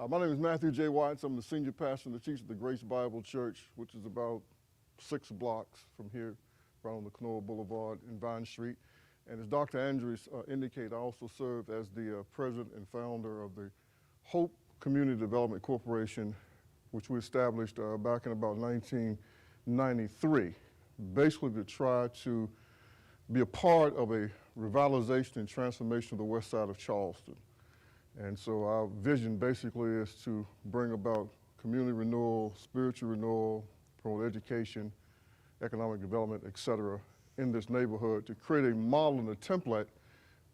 My name is Matthew J. Watts. I'm the senior pastor and the teacher of the Grace Bible Church, which is about 6 blocks from here, right on the Knoll Boulevard in Vine Street. And as Dr. Andrews indicated, I also serve as the president and founder of the Hope Community Development Corporation, which we established back in about 1993, basically to try to be a part of a revitalization and transformation of the west side of Charleston. And so our vision basically is to bring about community renewal, spiritual renewal, promote education, economic development, et cetera, in this neighborhood to create a model and a template,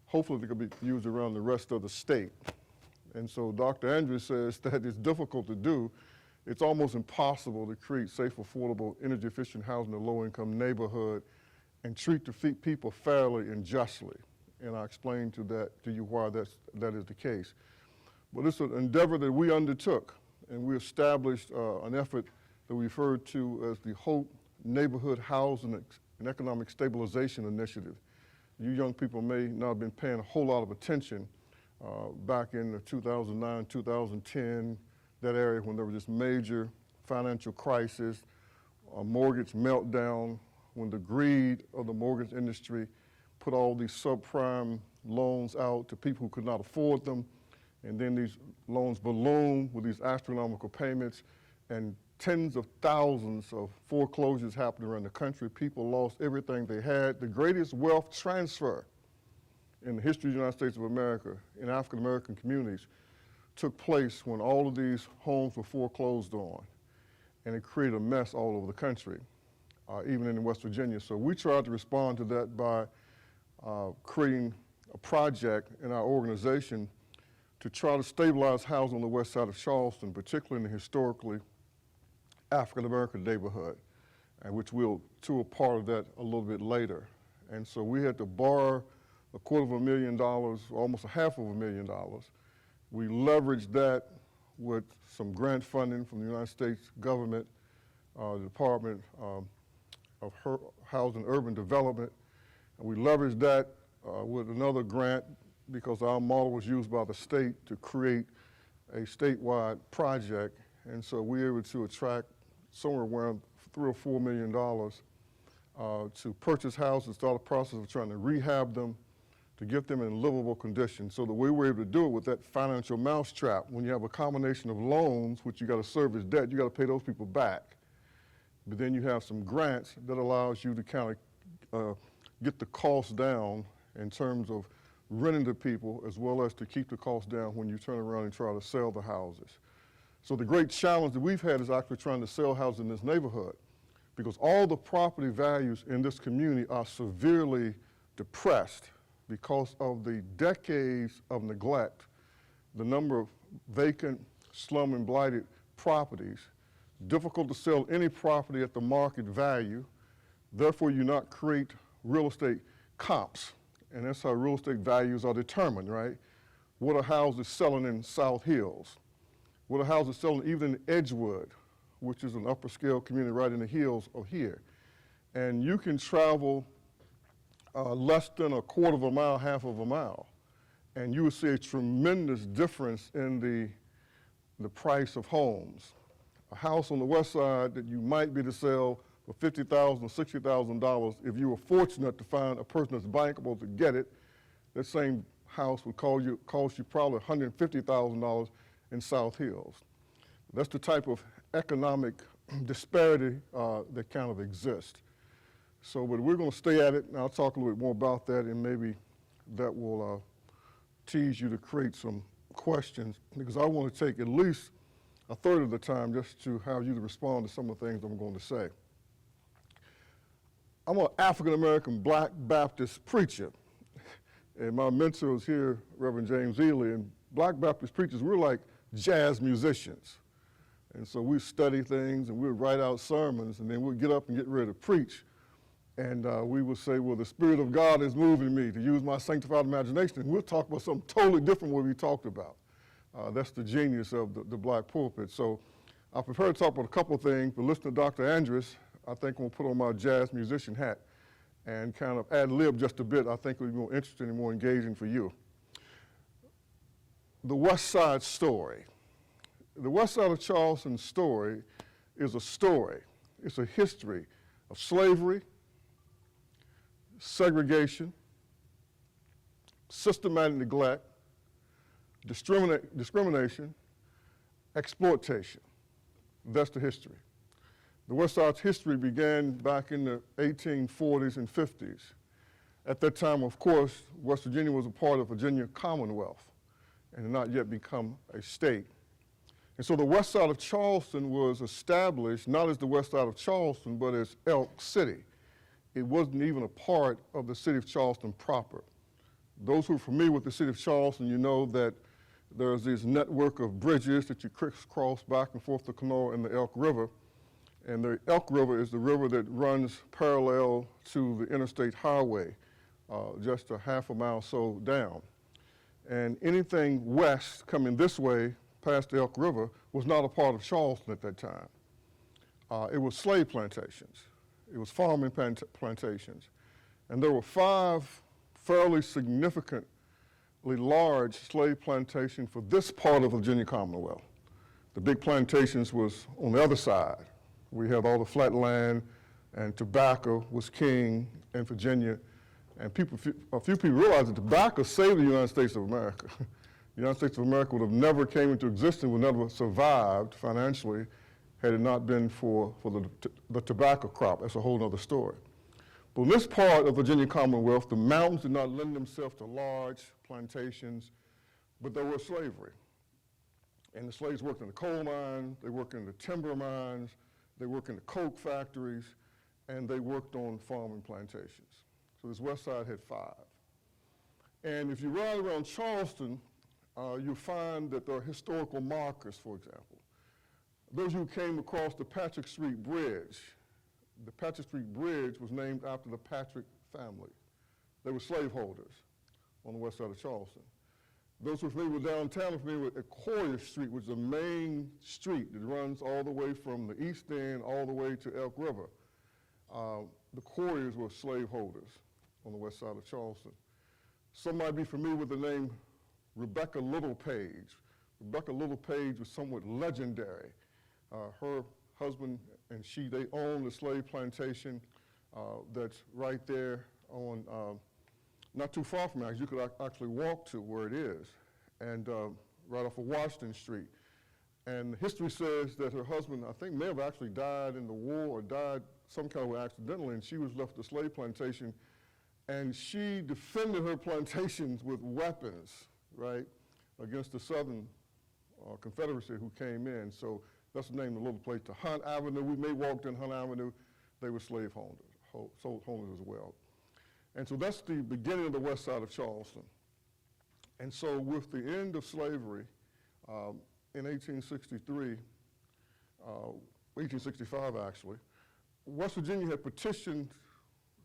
hopefully that can be used around the rest of the state. And so Dr. Andrews says that it's difficult to do. It's almost impossible to create safe, affordable, energy-efficient housing in a low-income neighborhood and treat the people fairly and justly. And I explained to you why that is the case. But it's an endeavor that we undertook, and we established an effort that we referred to as the Hope Neighborhood Housing and Economic Stabilization Initiative. You young people may not have been paying a whole lot of attention back in 2009, 2010, that area when there was this major financial crisis, a mortgage meltdown, when the greed of the mortgage industry put all these subprime loans out to people who could not afford them, and then these loans ballooned with these astronomical payments, and tens of thousands of foreclosures happened around the country. People lost everything they had. The greatest wealth transfer in the history of the United States of America in African American communities took place when all of these homes were foreclosed on, and it created a mess all over the country, even in West Virginia. So we tried to respond to that by creating a project in our organization to try to stabilize housing on the west side of Charleston, particularly in the historically African-American neighborhood, and which we'll tour part of that a little bit later. And so we had to borrow $250,000, almost $500,000. We leveraged that with some grant funding from the United States government, the Department of Housing and Urban Development. And we leveraged that with another grant because our model was used by the state to create a statewide project. And so we were able to attract somewhere around $3 or $4 million to purchase houses, start a process of trying to rehab them, to get them in livable condition. So the way we were able to do it with that financial mousetrap, when you have a combination of loans, which you got to service debt, you got to pay those people back. But then you have some grants that allows you to kind of get the cost down in terms of renting to people, as well as to keep the cost down when you turn around and try to sell the houses. So the great challenge that we've had is actually trying to sell houses in this neighborhood, because all the property values in this community are severely depressed because of the decades of neglect, the number of vacant, slum and blighted properties, difficult to sell any property at the market value. Therefore, you not create real estate comps, and that's how real estate values are determined, right? What are houses selling in South Hills? What are houses selling even in Edgewood, which is an upper scale community right in the hills of here? And you can travel less than a quarter of a mile, half of a mile, and you will see a tremendous difference in the price of homes. A house on the west side that you might be to sell for $50,000 or $60,000, if you were fortunate to find a person that's bankable to get it, that same house would cost you probably $150,000 in South Hills. That's the type of economic disparity that kind of exists. So, but we're going to stay at it, and I'll talk a little bit more about that, and maybe that will tease you to create some questions, because I want to take at least a third of the time just to have you to respond to some of the things I'm going to say. I'm an African-American Black Baptist preacher, and my mentor is here, Reverend James Ely, and Black Baptist preachers, we're like jazz musicians. And so we study things, and we'll write out sermons, and then we'll get up and get ready to preach. And we will say, well, the Spirit of God is moving me to use my sanctified imagination. And we'll talk about something totally different from what we talked about. That's the genius of the black pulpit. So I prepared to talk about a couple of things, but listening to Dr. Andrews, I think I'm going to put on my jazz musician hat and kind of ad-lib just a bit. I think it'll be more interesting and more engaging for you. The West Side Story. the west side of Charleston story is a story. It's a history of slavery, segregation, systematic neglect, discrimination, exploitation. That's the history. The West Side's history began back in the 1840s and 50s. At that time, of course, West Virginia was a part of Virginia Commonwealth and had not yet become a state. And so the west side of Charleston was established not as the west side of Charleston, but as Elk City. It wasn't even a part of the city of Charleston proper. Those who are familiar with the city of Charleston, you know that there's this network of bridges that you crisscross back and forth the Kanawha and the Elk River. And the Elk River is the river that runs parallel to the interstate highway, just a half a mile or so down. And anything west coming this way past the Elk River was not a part of Charleston at that time. It was slave plantations. It was farming plantations. And there were 5 fairly significantly large slave plantations for this part of Virginia Commonwealth. The big plantations was on the other side. We had all the flat land, and tobacco was king in Virginia. And a few people realized that tobacco saved the United States of America. The United States of America would have never came into existence, would never survived financially had it not been for the tobacco crop. That's a whole other story. But in this part of Virginia Commonwealth, the mountains did not lend themselves to large plantations, but there was slavery. And the slaves worked in the coal mines, they worked in the timber mines, they worked in the coke factories, and they worked on farming plantations. So this west side had 5. And if you ride around Charleston, you'll find that there are historical markers, for example. Those who came across the Patrick Street Bridge, the Patrick Street Bridge was named after the Patrick family. They were slaveholders on the west side of Charleston. Those who are familiar with downtown are familiar with Ecoria Street, which is the main street that runs all the way from the East End all the way to Elk River. The Corias were slaveholders on the west side of Charleston. Some might be familiar with the name Rebecca Littlepage. Rebecca Littlepage was somewhat legendary. Her husband and they owned the slave plantation that's right there on, not too far from us. You could actually walk to where it is, and right off of Washington Street. And history says that her husband, I think, may have actually died in the war or died some kind of way accidentally, and she was left the slave plantation, and she defended her plantations with weapons, right, against the Southern Confederacy who came in. So that's the name of the little place, to Hunt Avenue. We may walk down Hunt Avenue. They were slave owners as well. And so that's the beginning of the west side of Charleston. And so with the end of slavery in 1863, 1865 actually, West Virginia had petitioned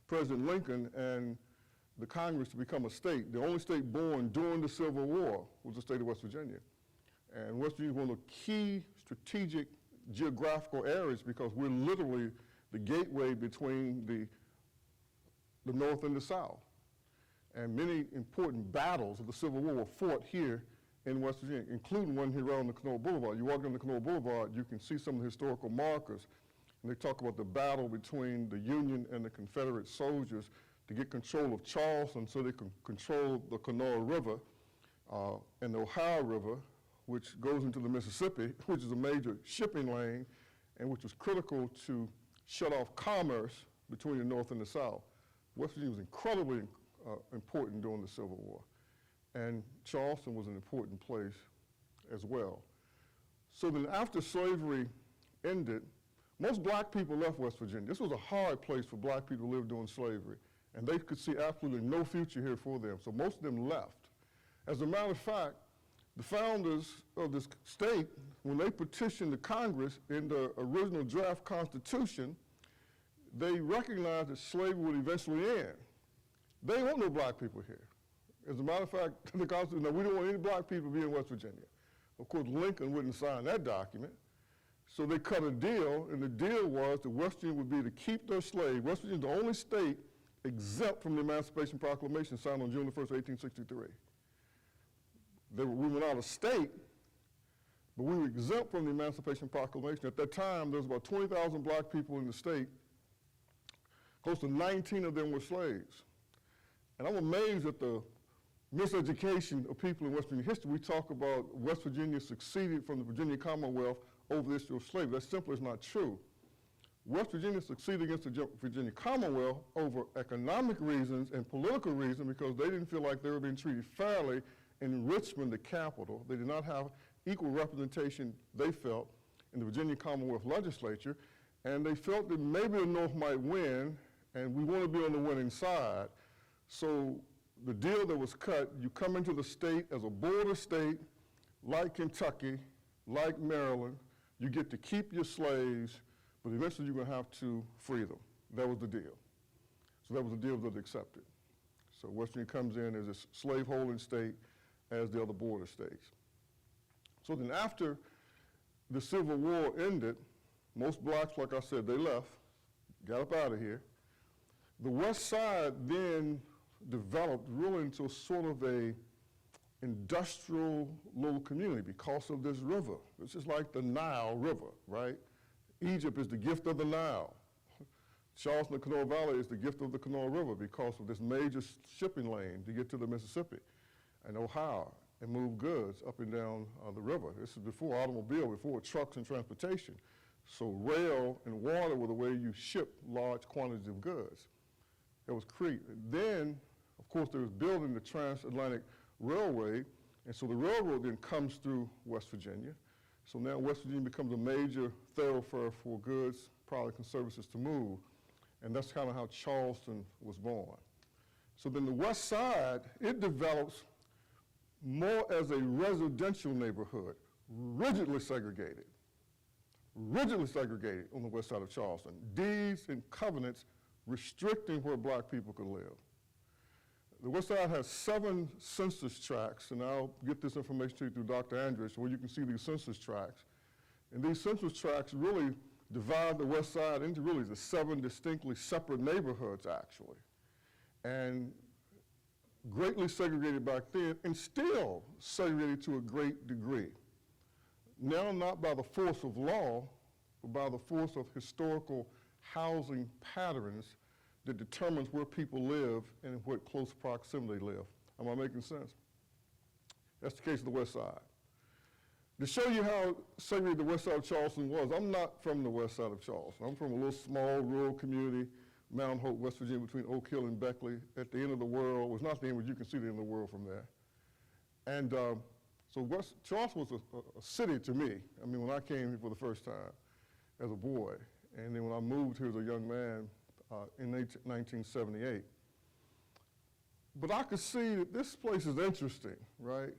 President Lincoln and the Congress to become a state. The only state born during the Civil War was the state of West Virginia. And West Virginia is one of the key strategic geographical areas because we're literally the gateway between the North and the South. And many important battles of the Civil War were fought here in West Virginia, including one here around the Kanawha Boulevard. You walk down the Kanawha Boulevard, you can see some of the historical markers, and they talk about the battle between the Union and the Confederate soldiers to get control of Charleston so they can control the Kanawha River and the Ohio River, which goes into the Mississippi, which is a major shipping lane, and which was critical to shut off commerce between the North and the South. West Virginia was incredibly important during the Civil War, and Charleston was an important place as well. So then after slavery ended, most black people left West Virginia. This was a hard place for black people to live during slavery, and they could see absolutely no future here for them, so most of them left. As a matter of fact, the founders of this state, when they petitioned the Congress in the original draft Constitution, they recognized that slavery would eventually end. They want no black people here. As a matter of fact, the Constitution, no, we don't want any black people to be in West Virginia. Of course, Lincoln wouldn't sign that document. So they cut a deal, and the deal was that West Virginia would be to keep their slaves. West Virginia is the only state exempt from the Emancipation Proclamation signed on June 1st, 1863. We were not a state, But we were exempt from the Emancipation Proclamation. At that time, there was about 20,000 black people in the state. Close to 19 of them were slaves. And I'm amazed at the miseducation of people in West Virginia history. We talk about West Virginia succeeded from the Virginia Commonwealth over the issue of slavery. That simply is not true. West Virginia succeeded against the Virginia Commonwealth over economic reasons and political reasons because they didn't feel like they were being treated fairly in Richmond, the capital. They did not have equal representation, they felt, in the Virginia Commonwealth legislature, and they felt that maybe the North might win, and we want to be on the winning side. So the deal that was cut, you come into the state as a border state, like Kentucky, like Maryland, you get to keep your slaves, but eventually you're going to have to free them. That was the deal. So that was the deal that was accepted. So West Virginia comes in as a slave-holding state as the other border states. So then after the Civil War ended, most blacks, like I said, they left, got up out of here. The West Side then developed really into sort of a industrial little community because of this river. It's just like the Nile River, right? Egypt is the gift of the Nile. Charleston, the Kanawha Valley is the gift of the Kanawha River because of this major shipping lane to get to the Mississippi and Ohio and move goods up and down the river. This is before automobile, before trucks and transportation. So rail and water were the way you ship large quantities of goods. That was Crete. Then, of course, there was building the transatlantic railway, and so the railroad then comes through West Virginia. So now West Virginia becomes a major thoroughfare for goods, products, and services to move. And that's kind of how Charleston was born. So then the West Side, it develops more as a residential neighborhood, rigidly segregated on the west side of Charleston. Deeds and covenants restricting where black people could live. The West Side has 7 census tracts, and I'll get this information to you through Dr. Andrus, where you can see these census tracts. And these census tracts really divide the West Side into really the 7 distinctly separate neighborhoods, actually. And greatly segregated back then, and still segregated to a great degree. Now not by the force of law, but by the force of historical housing patterns that determines where people live and in what close proximity they live. Am I making sense? That's the case of the West Side. To show you how segregated the West Side of Charleston was, I'm not from the West Side of Charleston. I'm from a little small rural community, Mount Hope, West Virginia, between Oak Hill and Beckley, at the end of the world. Well, it's not the end, but you can see the end of the world from there. And so Charleston was a city to me. I mean, when I came here for the first time as a boy, and then when I moved here as a young man in 1978. But I could see that this place is interesting, right?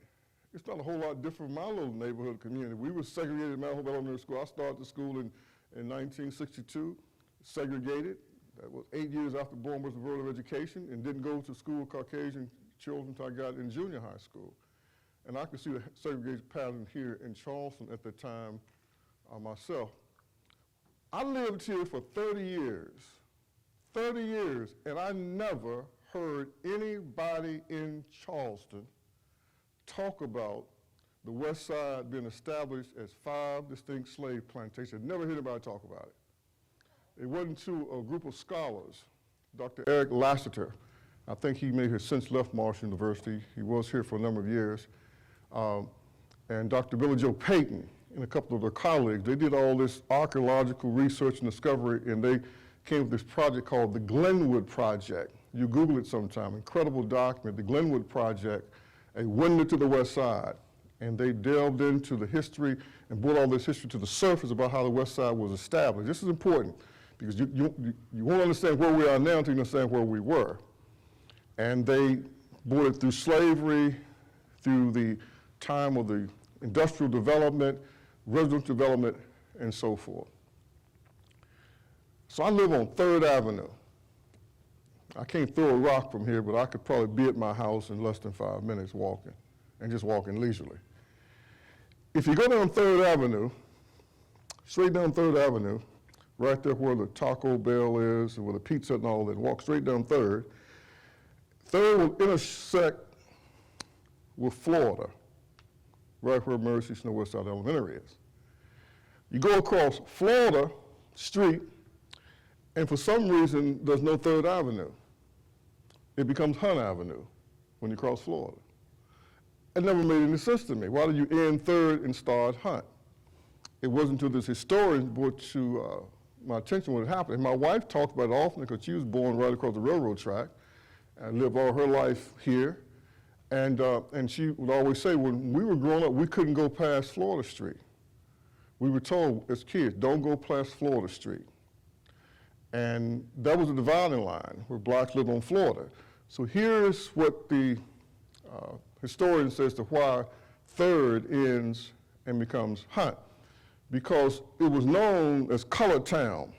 It's not a whole lot different from my little neighborhood community. We were segregated at Mount Hope Elementary School. I started the school in 1962, segregated. That was 8 years after Bournemouth Bureau of Education, and didn't go to school with Caucasian children until I got in junior high school. And I could see the segregation pattern here in Charleston at the time myself. I lived here for 30 years, and I never heard anybody in Charleston talk about the West Side being established as 5 distinct slave plantations. Never heard anybody talk about it. It wasn't until a group of scholars, Dr. Eric Lassiter, I think he may have since left Marshall University. He was here for a number of years. And Dr. Billy Joe Payton and a couple of their colleagues, they did all this archaeological research and discovery, and they came with this project called the Glenwood Project. You Google it sometime, incredible document, the Glenwood Project, a window to the West Side. And they delved into the history and brought all this history to the surface about how the West Side was established. This is important because you won't understand where we are now until you understand where we were. And they brought it through slavery, through the time of the industrial development, residential development, and so forth. So I live on 3rd Avenue. I can't throw a rock from here, but I could probably be at my house in less than 5 minutes walking, and just walking leisurely. If you go down 3rd Avenue, straight down 3rd Avenue, right there where the Taco Bell is, and where the pizza and all that, walk straight down 3rd. 3rd will intersect with Florida. right where Mercy Snow Westside Elementary is. You go across Florida Street, and for some reason, there's no 3rd Avenue. It becomes Hunt Avenue when you cross Florida. It never made any sense to me. Why did you end 3rd and start Hunt? It wasn't until this historian brought to my attention what had happened. And my wife talked about it often because she was born right across the railroad track and lived all her life here. And she would always say, when we were growing up, we couldn't go past Florida Street. We were told as kids, don't go past Florida Street. And that was a dividing line where blacks lived on Florida. So here's what the historian says to why 3rd ends and becomes Hunt. Because it was known as Colored Town,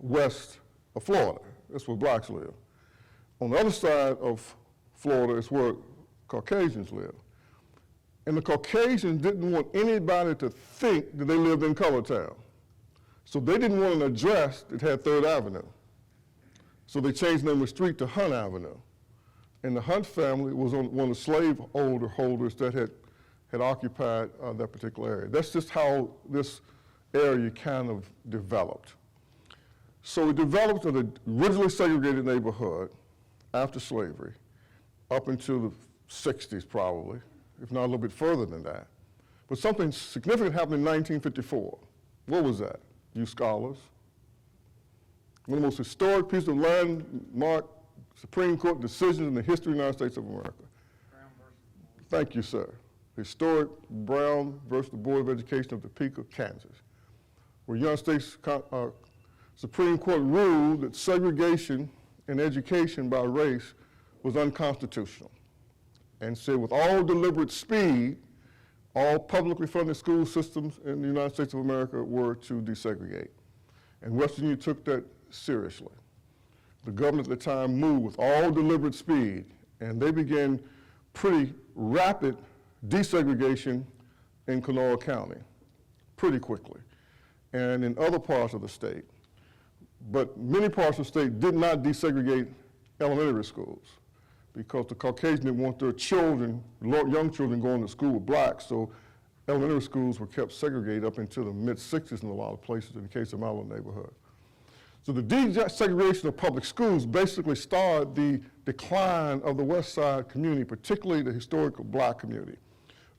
west of Florida. That's where blacks live. On the other side of Florida is where Caucasians live. And the Caucasians didn't want anybody to think that they lived in Colored Town. So they didn't want an address that had 3rd Avenue. So they changed the name of the street to Hunt Avenue. And the Hunt family was one of the slave holders that had occupied that particular area. That's just how this area kind of developed. So it developed in an originally segregated neighborhood after slavery, up into the 60s probably, if not a little bit further than that. But something significant happened in 1954. What was that, you scholars? One of the most historic pieces of landmark Supreme Court decisions in the history of the United States of America. Thank you, sir. Historic Brown versus the Board of Education of Topeka, Kansas, where United States Supreme Court ruled that segregation in education by race was unconstitutional, and said with all deliberate speed, all publicly funded school systems in the United States of America were to desegregate. And West Virginia took that seriously. The governor at the time moved with all deliberate speed, and they began pretty rapid desegregation in Kanawha County pretty quickly, and in other parts of the state. But many parts of the state did not desegregate elementary schools because the Caucasians didn't want their children, young children, going to school with blacks, so elementary schools were kept segregated up into the mid-60s in a lot of places in the case of my little neighborhood. So the desegregation of public schools basically started the decline of the West Side community, particularly the historical black community.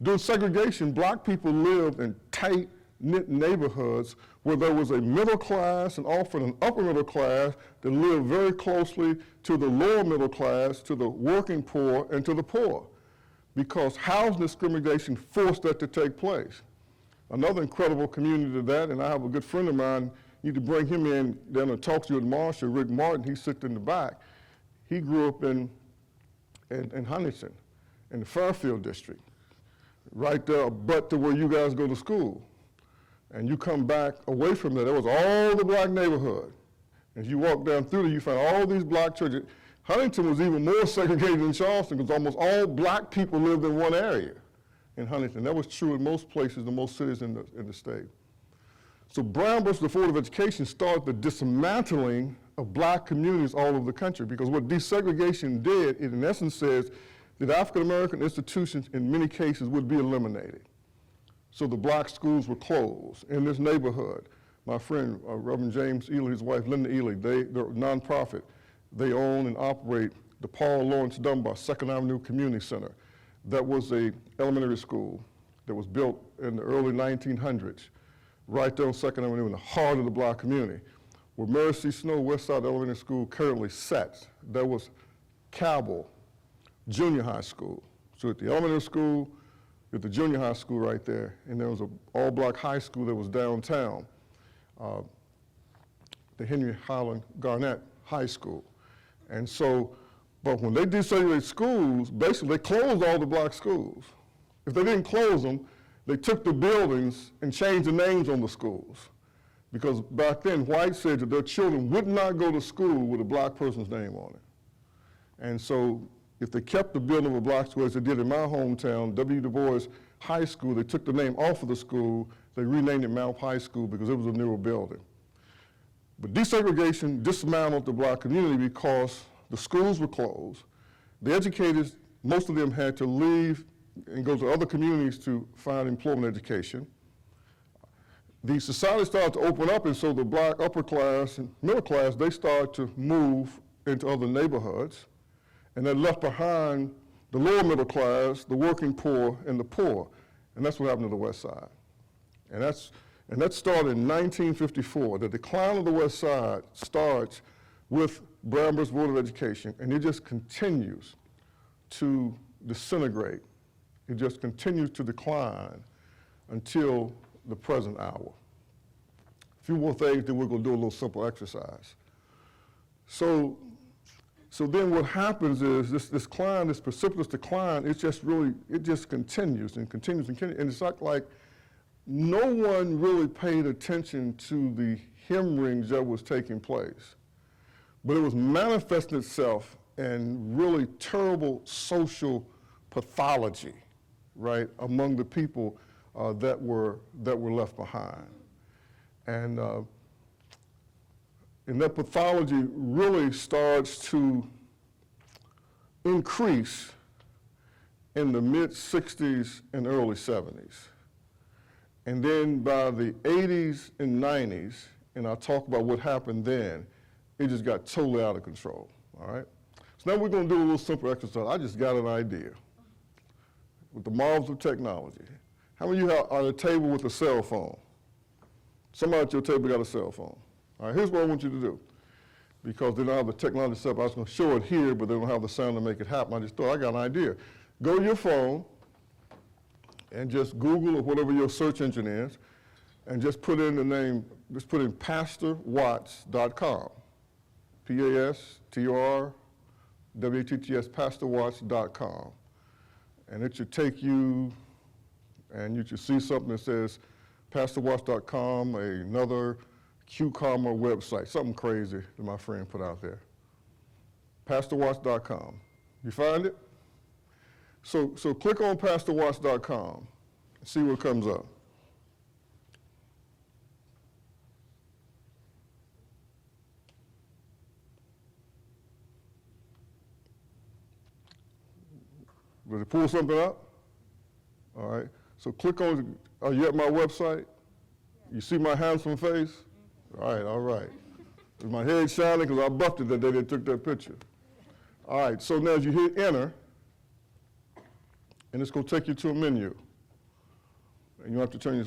During segregation, black people lived in tight-knit neighborhoods where there was a middle class and often an upper middle class that lived very closely to the lower middle class, to the working poor, and to the poor, because housing discrimination forced that to take place. Another incredible community to that, and I have a good friend of mine, you need to bring him in down and talk to you at Marshall, Rick Martin, he sits in the back. He grew up in Huntington, in the Fairfield district, right there, but to where you guys go to school. And you come back away from there, there was all the black neighborhood. As you walk down through there, you find all these black churches. Huntington was even more segregated than Charleston because almost all black people lived in one area in Huntington. That was true in most places, in most cities in the state. So Brown versus the Board of Education started the dismantling of black communities all over the country, because what desegregation did, it in essence says that African-American institutions in many cases would be eliminated. So the black schools were closed. In this neighborhood, my friend, Reverend James Ely, his wife Linda Ely, they're a nonprofit. They own and operate the Paul Lawrence Dunbar 2nd Avenue Community Center. That was a elementary school that was built in the early 1900s, right there on 2nd Avenue in the heart of the black community. Where Mary C. Snow Westside Elementary School currently sits, there was Cabell Junior High School. So at the elementary school, at the junior high school right there, and there was an all-black high school that was downtown, the Henry Highland Garnett High School. And so, but when they desegregated schools, basically they closed all the black schools. If they didn't close them, they took the buildings and changed the names on the schools. Because back then, whites said that their children would not go to school with a black person's name on it. And so if they kept the building of a black school, as they did in my hometown, W. Du Bois High School, they took the name off of the school, they renamed it Mount High School because it was a newer building. But desegregation dismantled the black community because the schools were closed. The educators, most of them had to leave and go to other communities to find employment education. The society started to open up, and so the black upper class and middle class, they started to move into other neighborhoods, and they left behind the lower middle class, the working poor, and the poor. And that's what happened to the West Side. And that started in 1954. The decline of the West Side starts with Bramber's Board of Education, and it just continues to disintegrate. It just continues to decline until the present hour. A few more things, then we're going to do a little simple exercise. So then what happens is this decline, this precipitous decline, it just continues and continues and continues. And it's like no one really paid attention to the hemorrhage that was taking place. But it was manifesting itself in really terrible social pathology, right, among the people that were left behind. And that pathology really starts to increase in the mid-60s and early 70s. And then by the 80s and 90s, and I'll talk about what happened then, it just got totally out of control, all right? So now we're gonna do a little simple exercise. I just got an idea with the marvels of technology. How many of you are at a table with a cell phone? Somebody at your table got a cell phone. All right, here's what I want you to do. Because they don't have the technology set up, I was gonna show it here, but they don't have the sound to make it happen. I just thought, I got an idea. Go to your phone and just Google or whatever your search engine is, and just put in the name, just put in PastorWatts.com. PastorWatts, PastorWatts.com. And it should take you, and you should see something that says PastorWatts.com, another QComma website, something crazy that my friend put out there. PastorWatts.com. You find it? So click on PastorWatts.com and see what comes up. Did it pull something up? All right. So click on, are you at my website? You see my handsome face? All right. Is my head shining? Because I buffed it that day they took that picture. All right, so now as you hit enter, and it's going to take you to a menu. And you have to turn your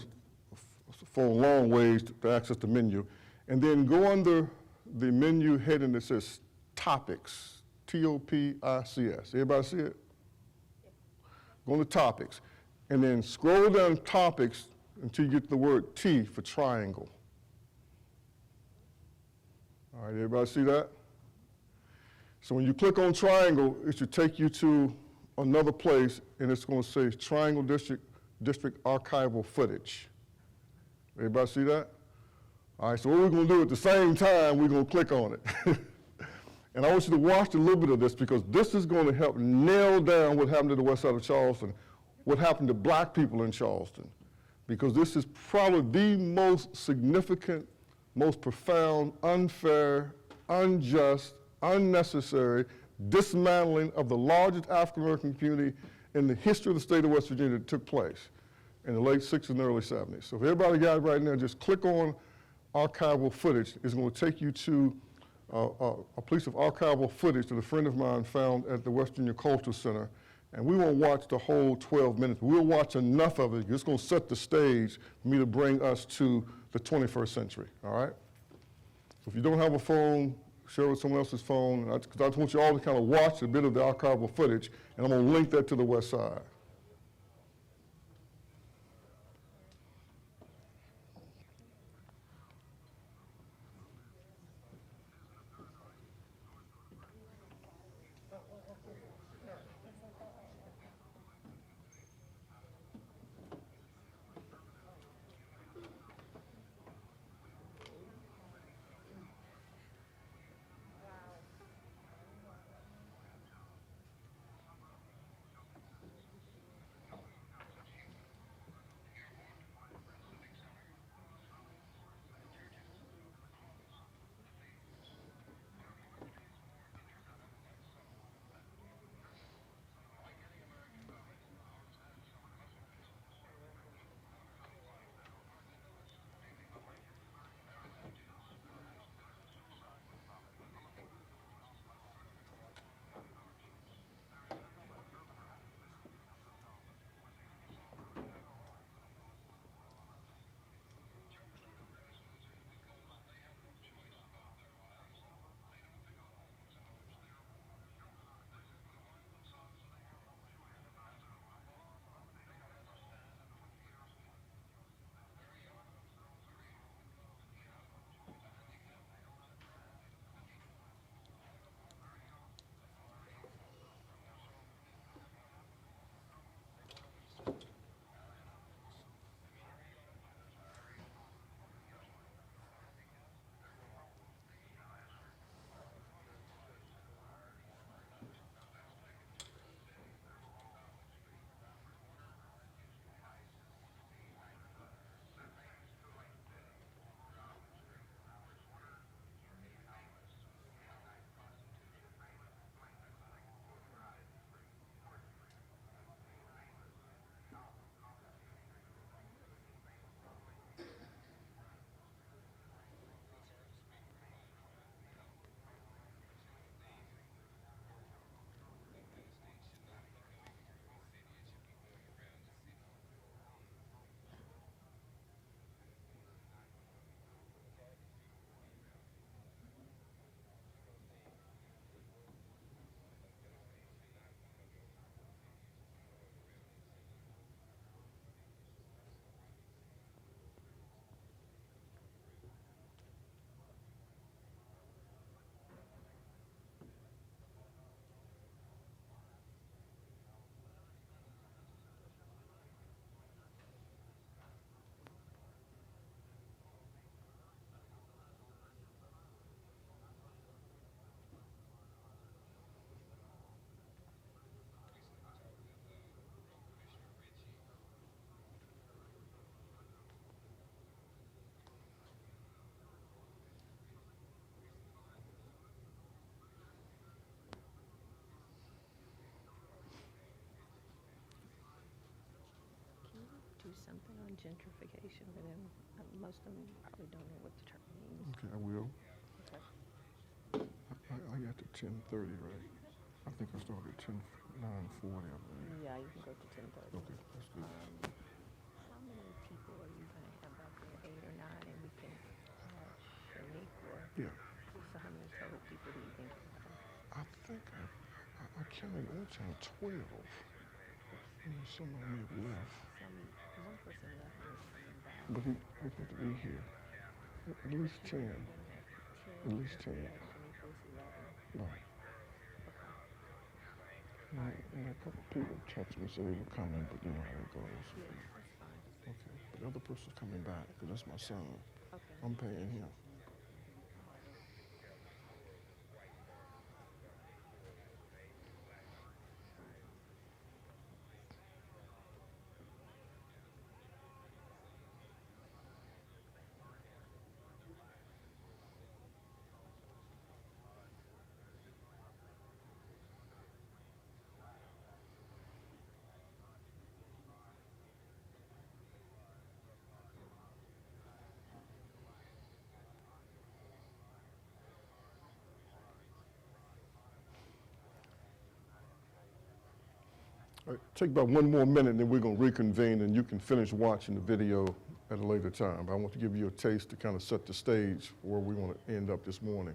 phone long ways to access the menu. And then go under the menu heading that says Topics, T-O-P-I-C-S. Everybody see it? Go to Topics. And then scroll down Topics until you get to the word T for triangle. All right, everybody see that? So when you click on triangle, it should take you to another place, and it's going to say Triangle District Archival Footage. Everybody see that? All right, so what we're going to do at the same time, we're going to click on it. And I want you to watch a little bit of this, because this is going to help nail down what happened to the west side of Charleston, what happened to black people in Charleston, because this is probably the most significant, most profound, unfair, unjust, unnecessary dismantling of the largest African-American community in the history of the state of West Virginia that took place in the late 60s and early 70s. So if everybody got it right now, just click on archival footage. It's going to take you to a piece of archival footage that a friend of mine found at the West Virginia Cultural Center. And we won't watch the whole 12 minutes. We'll watch enough of it. It's going to set the stage for me to bring us to the 21st century, all right? So if you don't have a phone, share with someone else's phone, because I just want you all to kind of watch a bit of the archival footage, and I'm going to link that to the west side. something on gentrification, but then most of them probably don't know what the term means. Okay, I will. Okay. I got to 10:30, right? I think I started at 9:40, I believe. Yeah, you can go to 10:30. Okay, that's good. How many people are you going to have back there? 8 or 9, and we can add Shanique, or Yeah, so how many total people do you think you have? I think I counted one time 12. And then some of them have left, One person left and is coming back. but he got to be here. At least 10. We're gonna have 10. At least 10. Yeah, Shanique was 11. Right. Okay. And a couple people texted me, said they were coming, but you know how it goes. Yeah, that's fine. Okay, but the other person's coming back, because that's my son. Okay. I'm paying him. All right, take about one more minute, and then we're going to reconvene, and you can finish watching the video at a later time. But I want to give you a taste to kind of set the stage for where we want to end up this morning.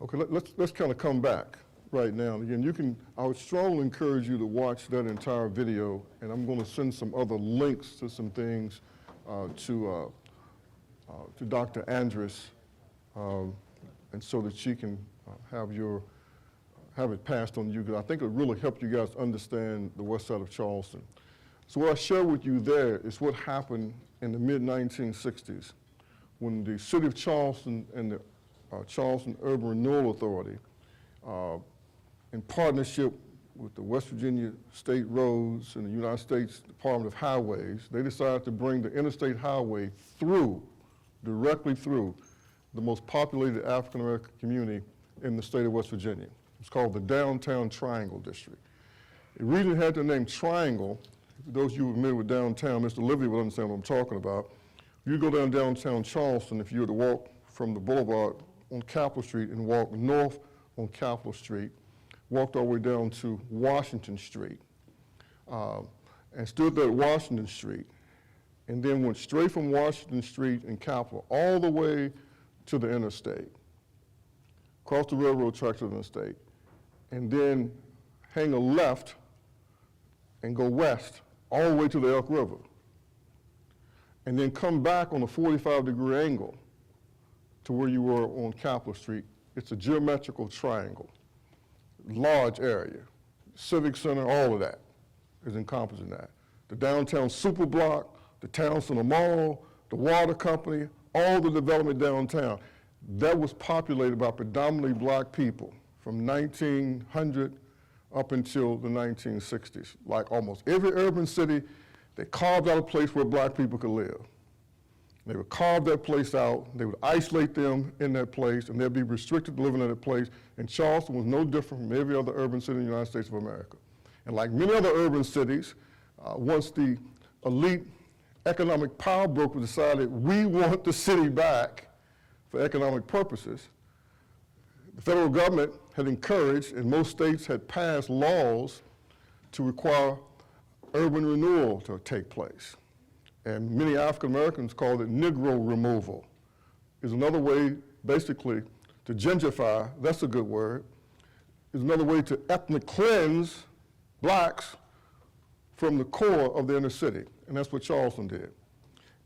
Okay, let's kind of come back right now. Again, I would strongly encourage you to watch that entire video, and I'm going to send some other links to some things to Dr. Andrus, and so that she can have it passed on to you, because I think it'll really help you guys understand the west side of Charleston. So what I share with you there is what happened in the mid-1960s when the city of Charleston and the Charleston Urban Renewal Authority, in partnership with the West Virginia State Roads and the United States Department of Highways, they decided to bring the interstate highway directly through the most populated African American community in the state of West Virginia. It's called the Downtown Triangle District. The reason it had the name Triangle, for those of you who are familiar with downtown, Mr. Livy will understand what I'm talking about. You go down downtown Charleston, if you were to walk from the boulevard on Capitol Street and walk north on Capitol Street, walked all the way down to Washington Street, and stood there at Washington Street, and then went straight from Washington Street and Capitol all the way to the interstate, cross the railroad tracks of the interstate, and then hang a left and go west all the way to the Elk River, and then come back on a 45-degree angle to where you were on Capitol Street. It's a geometrical triangle, large area. Civic Center, all of that is encompassed in that. The downtown superblock, the town center mall, the water company, all the development downtown. That was populated by predominantly black people from 1900 up until the 1960s. Like almost every urban city, they carved out a place where black people could live. They would carve that place out, they would isolate them in that place, and they'd be restricted to living in that place. And Charleston was no different from every other urban city in the United States of America. And like many other urban cities, once the elite economic power broker decided we want the city back for economic purposes, the federal government had encouraged, and most states had passed laws to require urban renewal to take place. And many African Americans called it Negro removal. Is another way, basically, to gentrify, that's a good word, is another way to ethnic cleanse blacks from the core of the inner city. And that's what Charleston did.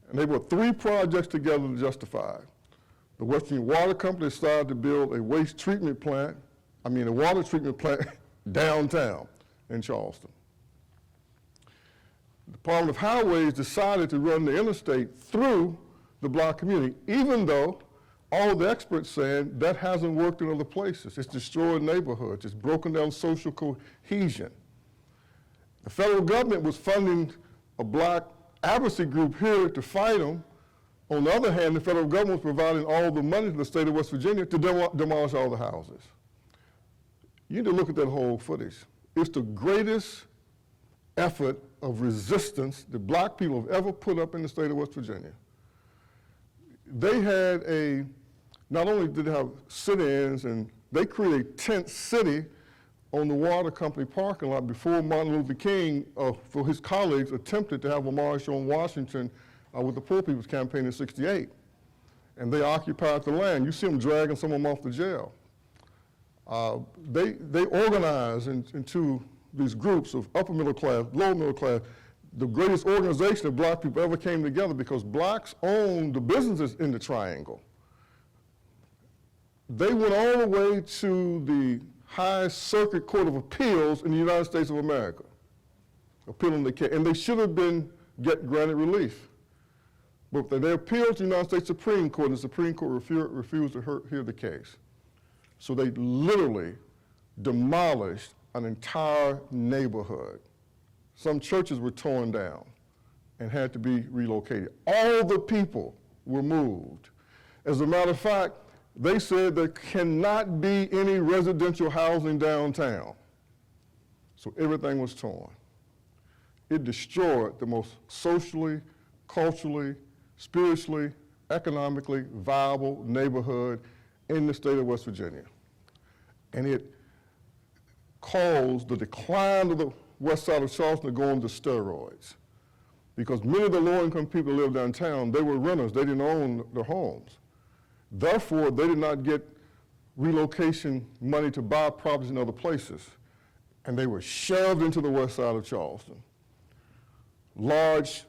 And they put 3 projects together to justify it. The West Virginia Water Company decided to build a water treatment plant downtown in Charleston. The Department of Highways decided to run the interstate through the black community, even though all the experts saying that hasn't worked in other places. It's destroyed neighborhoods. It's broken down social cohesion. The federal government was funding a black advocacy group here to fight them. On the other hand, the federal government was providing all the money to the state of West Virginia to demolish all the houses. You need to look at that whole footage. It's the greatest effort of resistance that black people have ever put up in the state of West Virginia. They had not only did they have sit-ins, and they created a tent city on the water company parking lot before Martin Luther King, for his colleagues, attempted to have a march on Washington with the Poor People's Campaign in '68. And they occupied the land. You see them dragging some of them off the jail. They organized into these groups of upper middle class, lower middle class, the greatest organization of black people ever came together because blacks owned the businesses in the Triangle. They went all the way to the highest circuit court of appeals in the United States of America, appealing the case, and they should have been granted relief. But they appealed to the United States Supreme Court, and the Supreme Court refused to hear the case. So they literally demolished an entire neighborhood. Some churches were torn down and had to be relocated. All the people were moved. As a matter of fact, they said there cannot be any residential housing downtown. So everything was torn. It destroyed the most socially, culturally, spiritually, economically viable neighborhood in the state of West Virginia. And it caused the decline of the west side of Charleston to go into steroids. Because many of the low-income people who live downtown, they were renters, they didn't own their homes. Therefore, they did not get relocation money to buy properties in other places. And they were shoved into the west side of Charleston. Large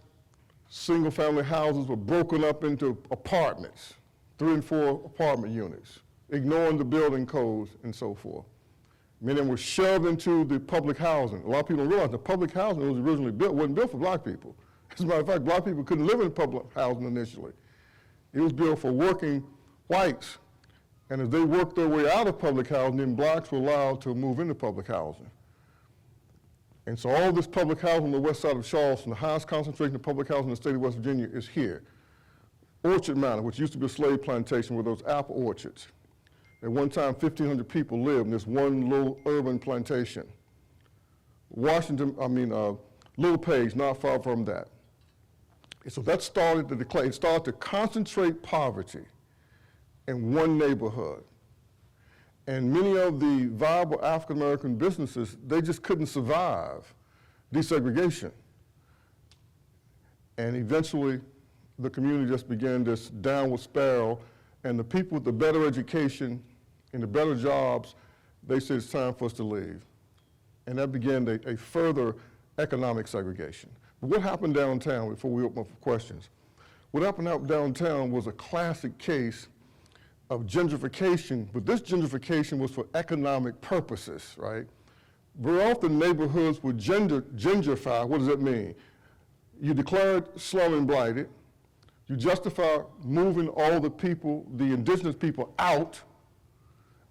single-family houses were broken up into apartments, 3 and 4 apartment units, ignoring the building codes and so forth. Many of them were shoved into the public housing. A lot of people don't realize the public housing that was originally built wasn't built for black people. As a matter of fact, black people couldn't live in public housing initially. It was built for working whites. And as they worked their way out of public housing, then blacks were allowed to move into public housing. And so all this public housing on the west side of Charleston, the highest concentration of public housing in the state of West Virginia is here. Orchard Manor, which used to be a slave plantation, were those apple orchards. At one time, 1,500 people lived in this one little urban plantation. Little Page, not far from that. And so that started to declare, it started to concentrate poverty in one neighborhood. And many of the viable African-American businesses, they just couldn't survive desegregation. And eventually, the community just began this downward spiral, and the people with the better education and the better jobs, they said it's time for us to leave. And that began a further economic segregation. But what happened downtown, before we open up for questions? What happened out downtown was a classic case of gentrification, but this gentrification was for economic purposes, right? Very often neighborhoods would gentrify. What does that mean? You declare it slum and blighted, you justify moving all the people, the indigenous people, out,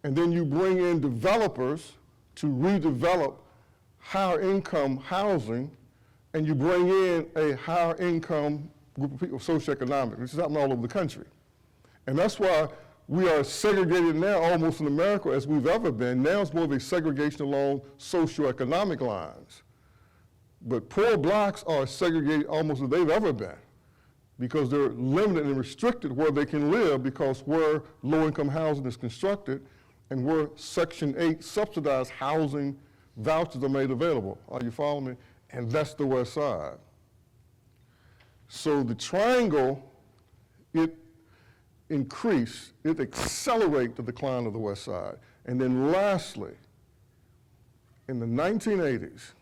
and then you bring in developers to redevelop higher income housing, and you bring in a higher income group of people, socioeconomic, which is happening all over the country. And that's why we are segregated now almost in America as we've ever been. Now it's more of a segregation along socioeconomic lines. But poor blacks are segregated almost as they've ever been because they're limited and restricted where they can live because where low-income housing is constructed and where Section 8 subsidized housing vouchers are made available. Are you following me? And that's the west side. So the triangle, it accelerated the decline of the west side. And then lastly, in the 1980s,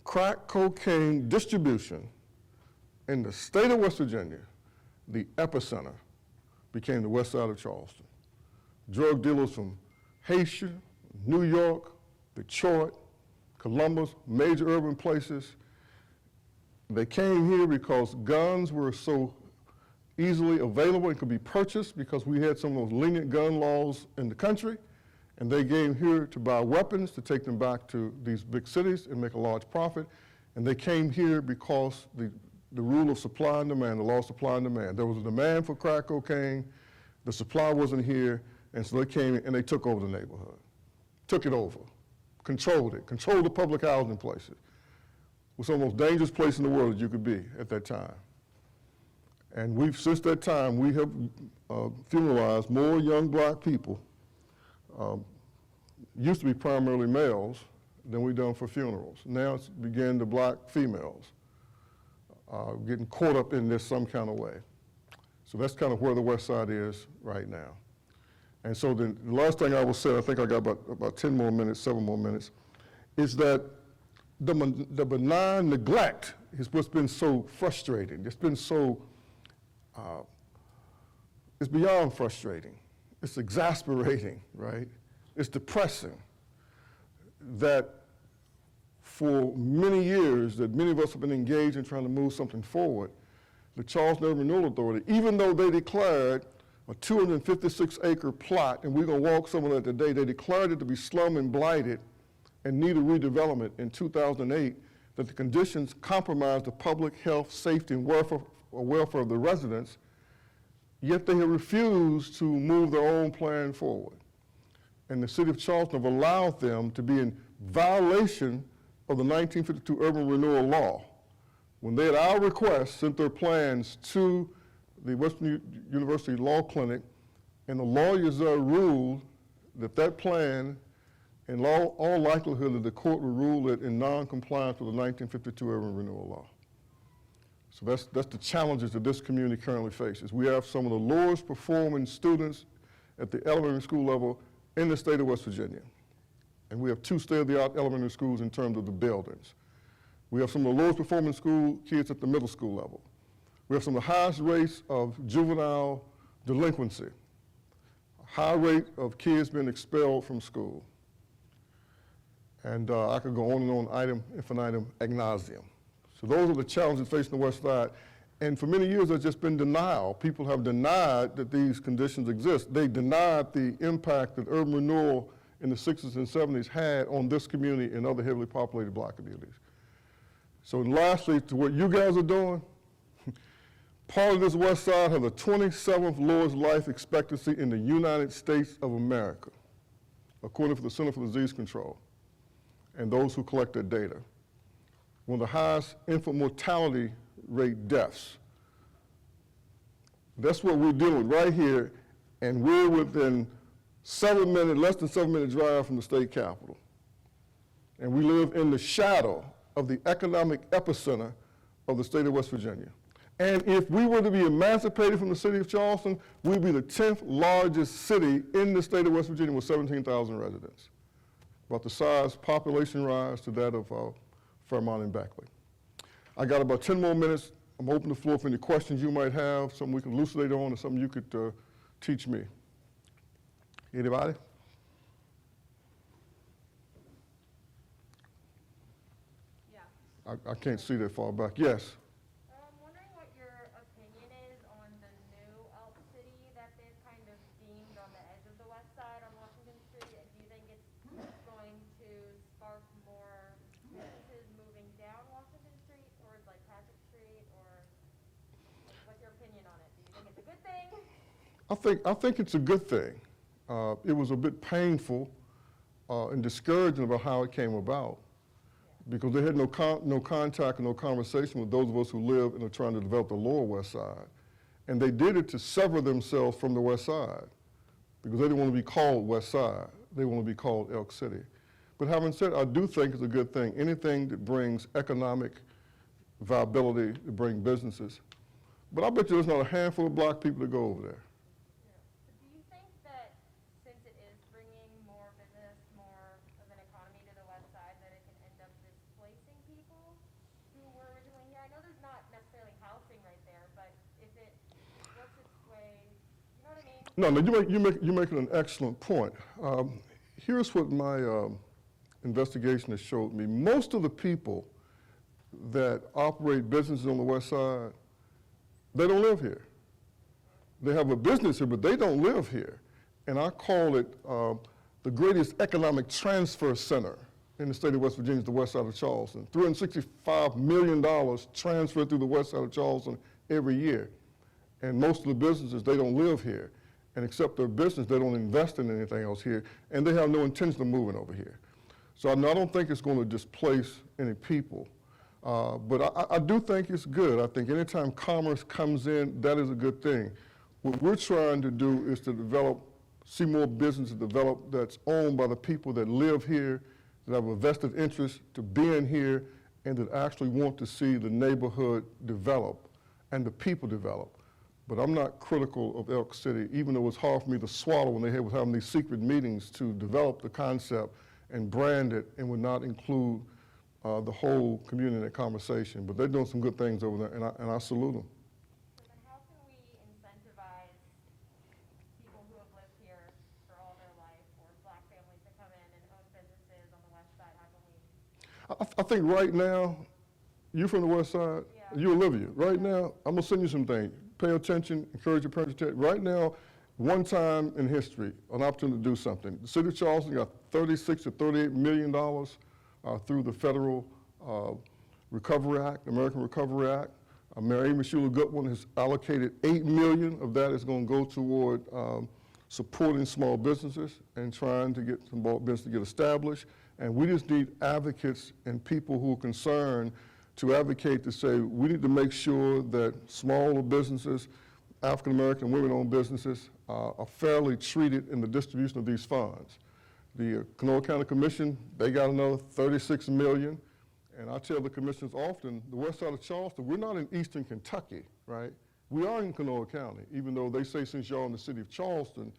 crack cocaine distribution in the state of West Virginia, the epicenter, became the west side of Charleston. Drug dealers from Haiti, New York, Detroit, Columbus, major urban places, they came here because guns were so easily available and could be purchased because we had some of those lenient gun laws in the country, And they came here to buy weapons, to take them back to these big cities and make a large profit. And they came here because the rule of supply and demand, the law of supply and demand. There was a demand for crack cocaine, the supply wasn't here, and so they came and they took over the neighborhood. Took it over, controlled the public housing places. It was the most dangerous place in the world that you could be at that time. And since that time, we have funeralized more young black people, used to be primarily males, than we've done for funerals. Now it's began the black females getting caught up in this some kind of way. So that's kind of where the West Side is right now. And so the last thing I will say, I think I got about 10 more minutes, 7 more minutes, is that the benign neglect is what's been so frustrating. It's been so, it's beyond frustrating. It's exasperating, right? It's depressing that for many years that many of us have been engaged in trying to move something forward, the Charleston Urban Renewal Authority, even though they declared a 256-acre plot, and we're going to walk some of that today, they declared it to be slum and blighted and needed redevelopment in 2008, that the conditions compromised the public health, safety, and welfare of the residents, yet they have refused to move their own plan forward. And the city of Charleston have allowed them to be in violation of the 1952 Urban Renewal Law, when they, at our request, sent their plans to the Western University Law Clinic, and the lawyers there ruled that that plan, in all likelihood, that the court would rule it in non-compliance with the 1952 Urban Renewal Law. So that's the challenges that this community currently faces. We have some of the lowest performing students at the elementary school level in the state of West Virginia. And we have 2 state-of-the-art elementary schools in terms of the buildings. We have some of the lowest performing school kids at the middle school level. We have some of the highest rates of juvenile delinquency, a high rate of kids being expelled from school. And I could go on and on, item infinitum ad nauseum. So those are the challenges facing the West Side. And for many years, there's just been denial. People have denied that these conditions exist. They denied the impact that urban renewal in the 60s and 70s had on this community and other heavily populated black communities. So lastly, to what you guys are doing, part of this West Side has the 27th lowest life expectancy in the United States of America, according to the Center for Disease Control and those who collect their data. One of the highest infant mortality rate deaths. That's what we're dealing with right here, and we're within less than 7-minute drive from the state capitol. And we live in the shadow of the economic epicenter of the state of West Virginia. And if we were to be emancipated from the city of Charleston, we'd be the 10th largest city in the state of West Virginia with 17,000 residents. About the size, population rise to that of Fairmont and Beckley. I got about 10 more minutes. I'm open the floor for any questions you might have, something we can elucidate on, or something you could teach me. Anybody? Yeah. I can't see that far back. Yes? I'm wondering what your opinion is on the new Elk City that they've kind of deemed on the edge of the west side on Washington Street. And do you think it's going to spark more businesses moving down Washington Street towards like Patrick Street, or what's your opinion on it? Do you think it's a good thing? I think it's a good thing. It was a bit painful and discouraging about how it came about, because they had no contact and no conversation with those of us who live and are trying to develop the lower West Side. And they did it to sever themselves from the West Side, because they didn't want to be called West Side. They want to be called Elk City. But having said, I do think it's a good thing. Anything that brings economic viability, to bring businesses. But I bet you there's not a handful of black people that go over there. Do you think that since it is bringing more business, more of an economy to the west side, that it can end up displacing people who were originally here? I know there's not necessarily housing right there, but if it works its way, you know what I mean? No, you're making an excellent point. Here's what my investigation has showed me. Most of the people that operate businesses on the West Side, they don't live here. They have a business here, but they don't live here. And I call it the greatest economic transfer center in the state of West Virginia is the west side of Charleston. $365 million transferred through the west side of Charleston every year. And most of the businesses, they don't live here. And except their business, they don't invest in anything else here. And they have no intention of moving over here. So I don't think it's going to displace any people. But I do think it's good. I think anytime commerce comes in, that is a good thing. What we're trying to do is to see more businesses develop that's owned by the people that live here, that have a vested interest to being here, and that actually want to see the neighborhood develop and the people develop. But I'm not critical of Elk City, even though it was hard for me to swallow when they was having these secret meetings to develop the concept and brand it and would not include the whole community in that conversation. But they're doing some good things over there, and I salute them. So then how can we incentivize people who have lived here for all their life, or black families to come in and own businesses on the west side? How can we? I think right now, you from the west side, Yeah. you Olivia, right now, I'm gonna send you some things. Pay attention, encourage your parents to take. Right now, one time in history, an opportunity to do something. The city of Charleston got $36 to $38 million through the Federal Recovery Act, American Recovery Act. Mayor Amy Schuler Goodwin has allocated $8 million of that is going to go toward supporting small businesses and trying to get some businesses to get established. And we just need advocates and people who are concerned to advocate to say we need to make sure that smaller businesses, African American women-owned businesses are fairly treated in the distribution of these funds. The Kanawha County Commission, they got another $36 million. And I tell the commissioners often, the west side of Charleston, we're not in eastern Kentucky, right? We are in Kanawha County, even though they say since y'all in the city of Charleston,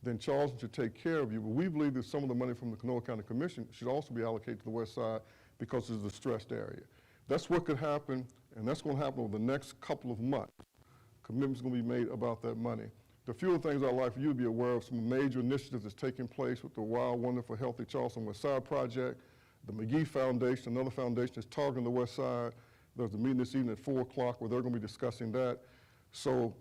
then Charleston should take care of you. But we believe that some of the money from the Kanawha County Commission should also be allocated to the west side because it's a stressed area. That's what could happen, and that's going to happen over the next couple of months. Commitments going to be made about that money. The few things I'd like for you to be aware of, some major initiatives that's taking place with the Wild, Wonderful, Healthy Charleston West Side Project, the McGee Foundation, another foundation that's targeting the west side. There's a meeting this evening at 4 o'clock where they're going to be discussing that. So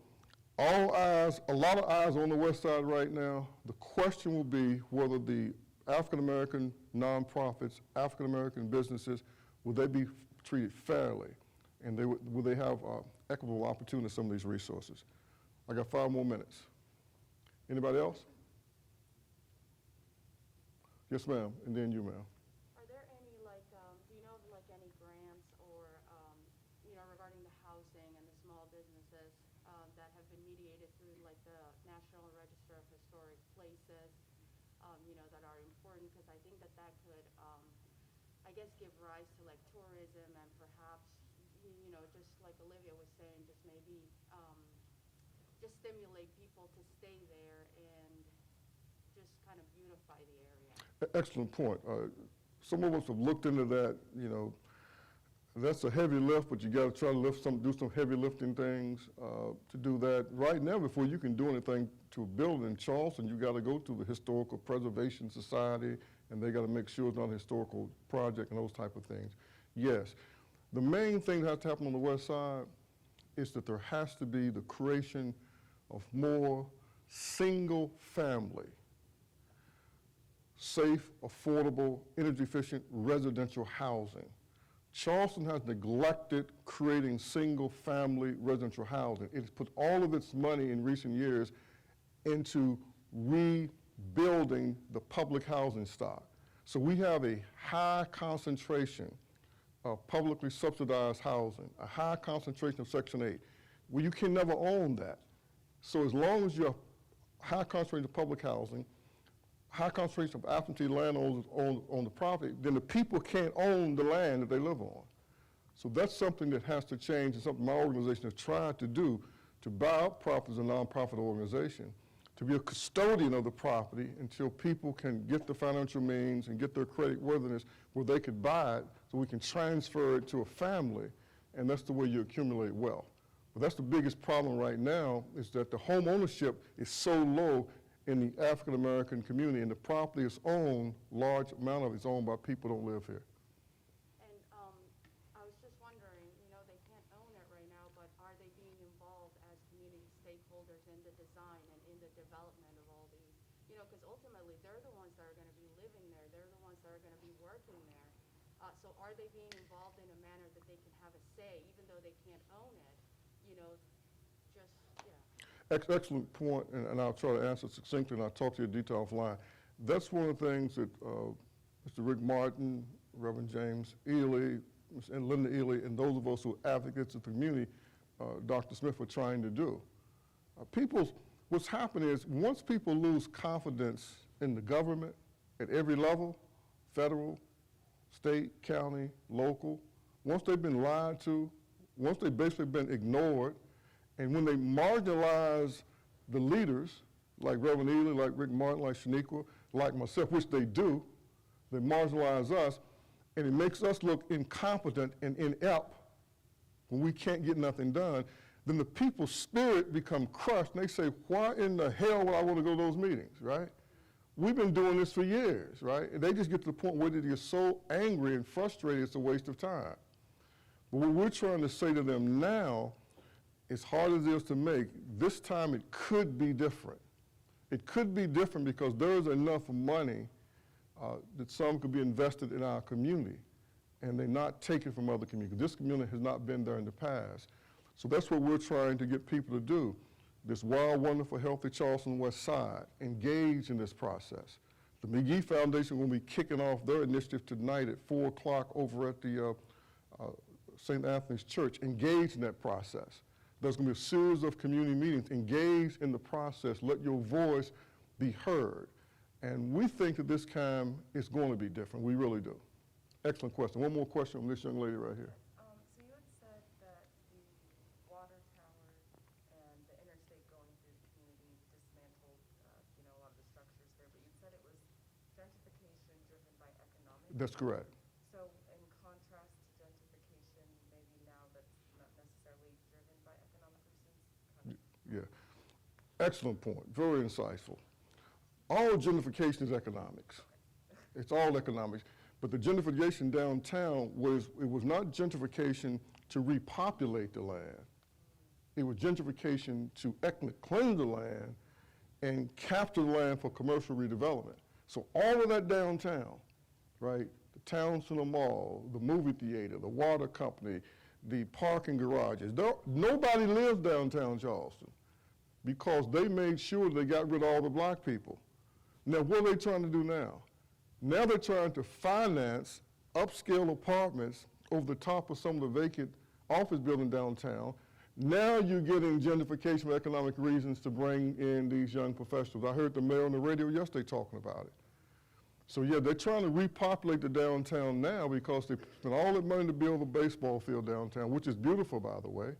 all eyes, a lot of eyes on the west side right now. The question will be whether the African-American nonprofits, African-American businesses, will they be treated fairly? And will they have equitable opportunity in some of these resources? I got 5 more minutes. Anybody else? Yes, ma'am, and then you, ma'am. Are there any, like, do you know of, like, any grants or, regarding the housing and the small businesses that have been mediated through, like, the National Register of Historic Places, that are important? Because I think that could, I guess, give rise to, like, tourism and perhaps, just like Olivia was saying, just maybe just stimulate people to stay there and just kind of beautify the area. Excellent point. Some of us have looked into that, that's a heavy lift, but you got to try to do some heavy lifting things to do that. Right now, before you can do anything to a building in Charleston, you got to go to the Historical Preservation Society, and they got to make sure it's not a historical project and those type of things. Yes, the main thing that has to happen on the west side is that there has to be the creation of more single-family, safe, affordable, energy-efficient residential housing. Charleston has neglected creating single-family residential housing. It's put all of its money in recent years into rebuilding the public housing stock. So we have a high concentration of publicly subsidized housing, a high concentration of Section 8, where you can never own that. So as long as you have high concentration of public housing, high concentration of absentee landowners on the property, then the people can't own the land that they live on. So that's something that has to change, and something my organization has tried to do, to buy out property as a nonprofit organization, to be a custodian of the property until people can get the financial means and get their credit worthiness where they could buy it so we can transfer it to a family, and that's the way you accumulate wealth. But that's the biggest problem right now, is that the home ownership is so low in the African American community, and the property is owned, large amount of it's owned by people who don't live here. And I was just wondering, they can't own it right now, but are they being involved as community stakeholders in the design and in the development of all these? you know, because ultimately, they're the ones that are gonna be living there, they're the ones that are gonna be working there. So are they being involved in a manner that they can have a say, even though they can't own it, you know, just, yeah. Excellent point, and I'll try to answer succinctly, and I'll talk to you in detail offline. That's one of the things that Mr. Rick Martin, Reverend James Ely, and Linda Ely, and those of us who are advocates of the community, Dr. Smith, are trying to do. What's happening is once people lose confidence in the government at every level, federal, state, county, local, once they've been lied to, once they've basically been ignored, and when they marginalize the leaders, like Reverend Ely, like Rick Martin, like Shaniqua, like myself, which they do, they marginalize us, and it makes us look incompetent and inept when we can't get nothing done, then the people's spirit become crushed, and they say, why in the hell would I want to go to those meetings, right? We've been doing this for years, right? And they just get to the point where they get so angry and frustrated it's a waste of time. But what we're trying to say to them now, as hard as it is to make, this time it could be different. It could be different because there is enough money that some could be invested in our community, and they're not taken from other communities. This community has not been there in the past. So that's what we're trying to get people to do. This wild, wonderful, healthy Charleston West Side, engage in this process. The McGee Foundation will be kicking off their initiative tonight at 4 o'clock over at the St. Anthony's Church. Engage in that process. There's going to be a series of community meetings. Engage in the process. Let your voice be heard. And we think that this time is going to be different. We really do. Excellent question. One more question from this young lady right here. So you had said that the water towers and the interstate going through the community dismantled, you know, a lot of the structures there, but you said it was gentrification driven by economic. That's correct. So in contrast to gentrification, maybe now that's not necessarily driven by economic reasons? Yeah. Excellent point. Very insightful. All gentrification is economics. It's all economics. But the gentrification downtown was not gentrification to repopulate the land. It was gentrification to ethnic cleanse the land and capture the land for commercial redevelopment. So all of that downtown, right, the Town Center Mall, the movie theater, the water company, the parking garages, nobody lives downtown Charleston because they made sure they got rid of all the black people. Now, what are they trying to do now? Now they're trying to finance upscale apartments over the top of some of the vacant office building downtown. Now you're getting gentrification for economic reasons to bring in these young professionals. I heard the mayor on the radio yesterday talking about it. So yeah, they're trying to repopulate the downtown now because they spent all that money to build a baseball field downtown, which is beautiful, by the way.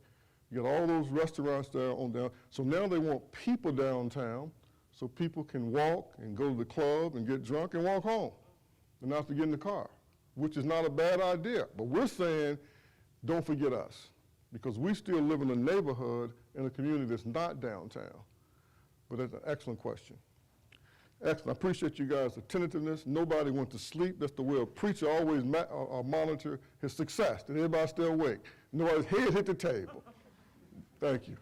You got all those restaurants there on down. So now they want people downtown so people can walk and go to the club and get drunk and walk home and not have to get in the car, which is not a bad idea. But we're saying, don't forget us, because we still live in a neighborhood in a community that's not downtown. But that's an excellent question. Excellent. I appreciate you guys' attentiveness. Nobody went to sleep. That's the way a preacher always monitor his success. Did everybody stay awake? Nobody's head hit the table. Thank you.